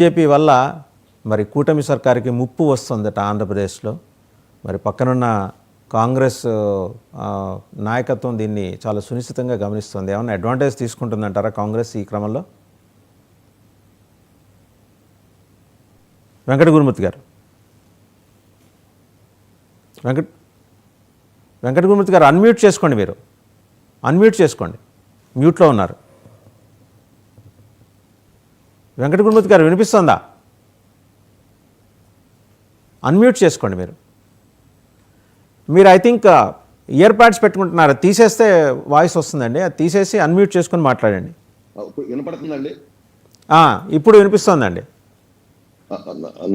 BJP వల్ల మరి కూటమి సర్కారుకి ముప్పు వస్తుందట ఆంధ్రప్రదేశ్లో. మరి పక్కనున్న కాంగ్రెస్ నాయకత్వం దీన్ని చాలా సునిశ్చితంగా గమనిస్తుంది. ఏమన్నా అడ్వాంటేజ్ తీసుకుంటుందంటారా కాంగ్రెస్ ఈ క్రమంలో? వెంకట గురుమూర్తి గారు, వెంకట గురుమూర్తి గారు అన్మ్యూట్ చేసుకోండి. మీరు అన్మ్యూట్ చేసుకోండి, మ్యూట్లో ఉన్నారు. వెంకట గురుమూర్తి గారు వినిపిస్తుందా? అన్మ్యూట్ చేసుకోండి. మీరు ఐ థింక్ ఇయర్ ప్యాడ్స్ పెట్టుకుంటున్నారు, తీసేస్తే వాయిస్ వస్తుందండి. అది తీసేసి అన్మ్యూట్ చేసుకొని మాట్లాడండి. వినపడుతుందండి? ఇప్పుడు వినిపిస్తుందండి.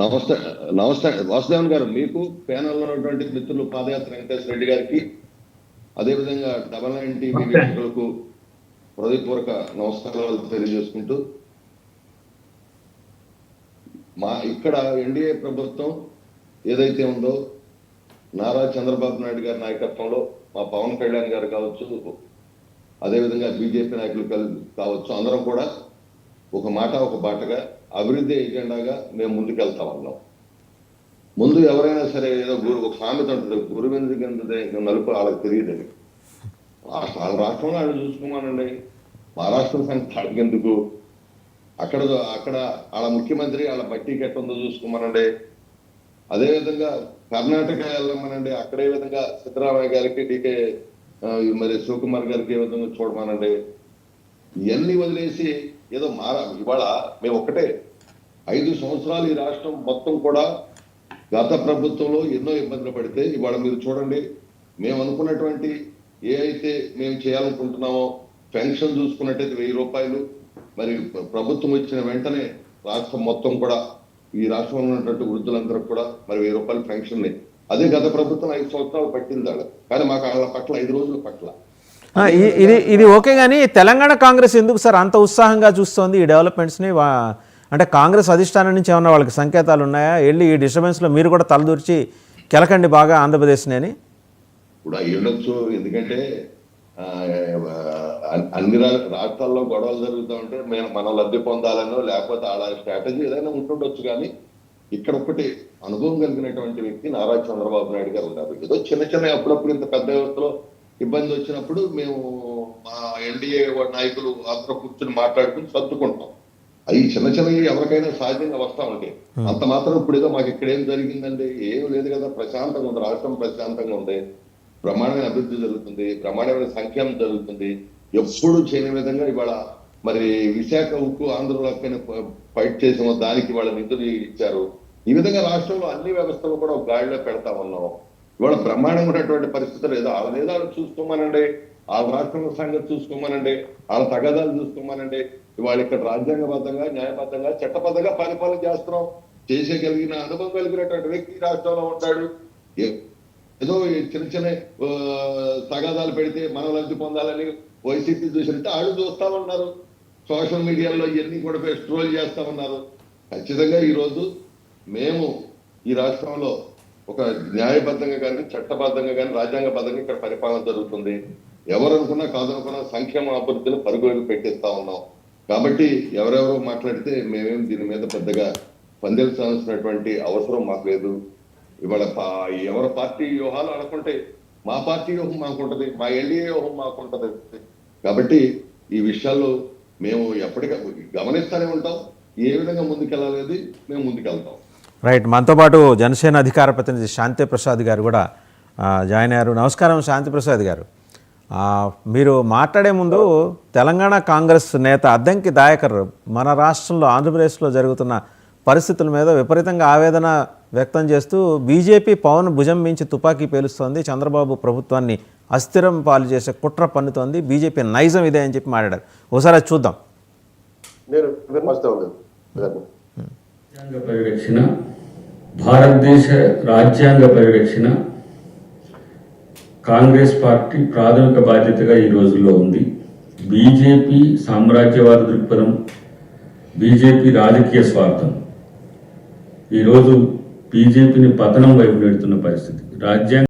నమస్తే నమస్తే వాసుదేవన్ గారు, మీకు ప్యానల్లో ఉన్నటువంటి మిత్రులు పాదయాత్ర వెంకటేశ్వర రెడ్డి గారికి, అదేవిధంగా 99 టీవీ వీక్షకులకు హృదయపూర్వక నమస్కారాలు తెలియజేసుకుంటూ, మా ఇక్కడ ఎన్డీఏ ప్రభుత్వం ఏదైతే ఉందో నారా చంద్రబాబు నాయుడు గారి నాయకత్వంలో మా పవన్ కళ్యాణ్ గారు కావచ్చు, అదేవిధంగా బీజేపీ నాయకులు కావచ్చు, అందరం కూడా ఒక మాట ఒక బాటగా అభివృద్ధి ఎజెండాగా మేము ముందుకెళ్తా ఉన్నాం. ముందు ఎవరైనా సరే ఏదో ఒక సామెత ఉంటుంది, గురువెందుకు నలుపు వాళ్ళకి తెలియదని. వాళ్ళ రాష్ట్రంలో వాళ్ళు చూసుకోమానండి, మహారాష్ట్ర సంగతి అడిగేందుకు. అక్కడ వాళ్ళ ముఖ్యమంత్రి వాళ్ళ బట్టి ఎట్టుందో చూసుకోమనండి. అదేవిధంగా కర్ణాటక వెళ్ళమనండి, అక్కడే విధంగా సిద్ధరామయ్య గారికి డీకే మరి శివకుమార్ గారికి ఏ విధంగా చూడమనండి. ఇవన్నీ వదిలేసి ఏదో ఇవాళ మేము ఒక్కటే 5 సంవత్సరాలు ఈ రాష్ట్రం మొత్తం కూడా గత ప్రభుత్వంలో ఎన్నో ఇబ్బందులు పడితే ఇవాళ మీరు చూడండి, మేము అనుకున్నటువంటి ఏ అయితే మేము చేయాలనుకుంటున్నామో పెన్షన్ చూసుకున్నట్టయితే 1000 రూపాయలు, మరి ప్రభుత్వం ఇచ్చిన వెంటనే రాష్ట్రం మొత్తం కూడా ఈ రాష్ట్రంలో ఉన్నటువంటి వృద్ధులందరూ కూడా మరి 1000 రూపాయలు పెన్షన్. అదే గత ప్రభుత్వం 5 సంవత్సరాలు పట్టింది వాళ్ళ, కానీ మాకు వాళ్ళ పట్ల 5 రోజుల పట్ల ఇది ఓకే. కానీ తెలంగాణ కాంగ్రెస్ ఎందుకు సార్ అంత ఉత్సాహంగా చూస్తోంది ఈ డెవలప్మెంట్స్ని? అంటే కాంగ్రెస్ అధిష్టానం నుంచి ఏమన్నా వాళ్ళకి సంకేతాలు ఉన్నాయా? వెళ్ళి ఈ డిస్టర్బెన్స్లో మీరు కూడా తలదూర్చి కెలకండి బాగా ఆంధ్రప్రదేశ్ని అని? ఇప్పుడు వెళ్ళొచ్చు, ఎందుకంటే అన్ని రాష్ట్రాల్లో గొడవలు జరుగుతూ ఉంటే మనం లబ్ధి పొందాలనో లేకపోతే అలా స్ట్రాటజీ ఏదైనా ఉంటుండొచ్చు. కానీ ఇక్కడ ఒకటి అనుభవం కలిగినటువంటి వ్యక్తి నారా చంద్రబాబు నాయుడు గారు ఉన్నారు. ఏదో చిన్న అప్పుడప్పుడు ఇంత పెద్ద వ్యవస్థలో ఇబ్బంది వచ్చినప్పుడు మేము మా ఎన్డీఏ నాయకులు అందరూ కూర్చొని మాట్లాడుకుని సర్దుకుంటాం. అవి చిన్నవి ఎవరికైనా సహజంగా వస్తా ఉంటాయి. అంత మాత్రం ఇప్పుడు ఏదో మాకు ఇక్కడ ఏం జరిగిందండి, ఏం లేదు కదా, ప్రశాంతంగా ఉంది, రాష్ట్రం ప్రశాంతంగా ఉంది, బ్రహ్మాండమైన అభివృద్ధి జరుగుతుంది, బ్రహ్మాండమైన సంక్షేమం జరుగుతుంది. ఎప్పుడు చేయని విధంగా ఇవాళ మరి విశాఖ ఉక్కు ఆంధ్రలో ఫైట్ చేసామో దానికి వాళ్ళ నిధులు ఇచ్చారు. ఈ విధంగా రాష్ట్రంలో అన్ని వ్యవస్థలు కూడా ఒక గాడిలో పెడతా ఉన్నాం. ఇవాళ బ్రహ్మాండంగా ఉన్నటువంటి పరిస్థితులు ఏదో వాళ్ళ చూసుకోమనండి, వాళ్ళ రాష్ట్రంలో సంగతి చూసుకోమనండి, వాళ్ళ తగాదాలు చూసుకోమనండి. ఇవాళ ఇక్కడ రాజ్యాంగబద్ధంగా న్యాయబద్ధంగా చట్టబద్ధంగా పరిపాలన చేస్తున్నాం. చేసేగలిగిన అనుభవం కలిగినటువంటి వ్యక్తి రాష్ట్రంలో ఉంటాడు. ఏదో చిన్న తగాదాలు పెడితే మనం లబ్ధి పొందాలని వైసీపీ చూసినట్టు వాళ్ళు చూస్తా ఉన్నారు. సోషల్ మీడియాలో ఇవన్నీ కూడా స్ట్రోల్ చేస్తా ఉన్నారు. ఖచ్చితంగా ఈరోజు మేము ఈ రాష్ట్రంలో ఒక న్యాయబద్ధంగా కానీ చట్టబద్ధంగా కానీ రాజ్యాంగబద్ధంగా ఇక్కడ పరిపాలన జరుగుతుంది. ఎవరనుకున్నా కాదనుకున్నా సంక్షేమ అభివృద్ధిని పరుగులు పెట్టిస్తా ఉన్నాం. కాబట్టి ఎవరెవరో మాట్లాడితే మేమేం దీని మీద పెద్దగా స్పందించాల్సినటువంటి అవసరం మాకు లేదు. ఇవాళ ఎవరి పార్టీ వ్యూహాలు అనుకుంటే మా పార్టీ వ్యూహం మాకుంటది, మా ఎన్డీఏ వ్యూహం మాకుంటది. కాబట్టి ఈ విషయాల్లో మేము ఎప్పటికీ గమనిస్తూనే ఉంటాం. ఏ విధంగా ముందుకెళ్ళాలి మేము ముందుకెళ్తాం. రైట్. మనతో పాటు జనసేన అధికార ప్రతినిధి శాంతి ప్రసాద్ గారు కూడా జాయిన్ అయ్యారు. నమస్కారం శాంతి ప్రసాద్ గారు. మీరు మాట్లాడే ముందు తెలంగాణ కాంగ్రెస్ నేత అద్దంకి దయాకర్ మన రాష్ట్రంలో ఆంధ్రప్రదేశ్లో జరుగుతున్న పరిస్థితుల మీద విపరీతంగా ఆవేదన వ్యక్తం చేస్తూ బీజేపీ పవన్ భుజం మించి తుపాకీ పేలుస్తోంది, చంద్రబాబు ప్రభుత్వాన్ని అస్థిరం పాలు చేసే కుట్ర పన్నుతోంది, బీజేపీ నైజం ఇదే అని చెప్పి మాట్లాడారు. ఒకసారి అది చూద్దాం. పరిరక్షణ, భారతదేశ రాజ్యాంగ పరిరక్షణ కాంగ్రెస్ పార్టీ ప్రాథమిక బాధ్యతగా ఈ రోజుల్లో ఉంది. బీజేపీ సామ్రాజ్యవాద దృక్పథం, బీజేపీ రాజకీయ స్వార్థం ఈరోజు బీజేపీని పతనం వైపు నెడుతున్న పరిస్థితి. రాజ్యాంగ